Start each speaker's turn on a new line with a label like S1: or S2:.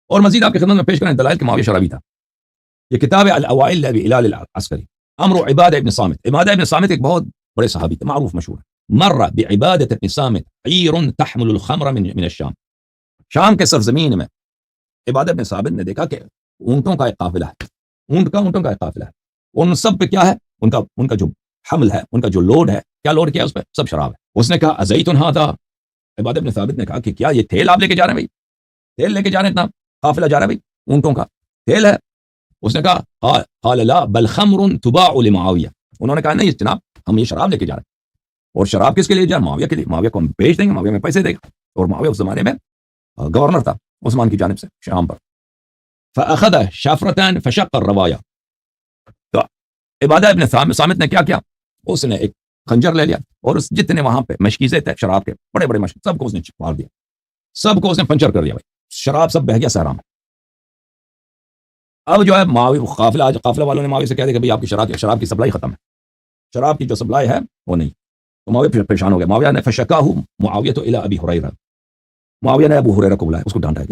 S1: اور مزید آپ کی خدمت میں پیش کریں دلائل کہ معاویہ شرابی تھا. یہ کتاب ہے الاوائل لابی ہلال العسکری. امر عبادہ ابن صامت. عبادہ ابن صامت ایک بہت بڑے صحابی تھے، معروف مشہور. مر بعبادہ ابن صامت عیر تحمل الخمر من الشام. شام کے سرزمین میں عبادہ ابن صامت نے دیکھا کہ اونٹوں کا ایک قافلہ ہے، اونٹوں کا ایک قافلہ ہے. ان سب پہ کیا ہے؟ ان کا جو حمل ہے، ان کا جو لوڈ ہے، کیا لوڈ کیا اس پہ؟ سب شراب ہے. اس نے کہا ازیتن ھذا. عبادہ ابن ثابت نے کہا کہ کیا یہ تیل آپ لے کے جا رہے ہیں بھائی؟ تیل لے کے جا رہے ہیں، اتنا قافلہ جا رہا ہے بھائی، اونٹوں کا تیل ہے. اس نے کہا قال لا بل خمر تباع لمعاویہ. انہوں نے کہا نہیں جناب، ہم یہ شراب لے کے جا رہے ہیں. اور شراب کس کے لیے جا رہے ہیں؟ معاویہ کے لیے. معاویہ کو ہم بیچ دیں گے، معاویہ میں پیسے دے گا. اور معاویہ اس زمانے میں گورنر تھا عثمان کی جانب سے شام پر. فاخذ شافرتان فشق الروایا. تو عبادہ ابن صامت نے کیا کیا؟ اس نے ایک خنجر لے لیا اور اس جتنے وہاں پہ مشکیزیں تھے شراب کے، بڑے بڑے مشکیز، سب کو اس نے مار دیا، سب کو اس نے پنچر کر دیا بھائی. شراب سب بہ گیا صحرا میں. اب جو ہے معاویہ قافلہ والوں نے معاویہ سے کہہ دیا کہ بھائی آپ کی شراب کی سپلائی ختم ہے، شراب کی جو سپلائی ہے وہ نہیں. تو معاویہ پھر پریشان ہو گیا. معاویہ نے فشکاہ معاویہ تو الی ابی ہریرہ. معاویہ نے ابو ہریرہ کو بلایا، اس کو ڈانٹا کہ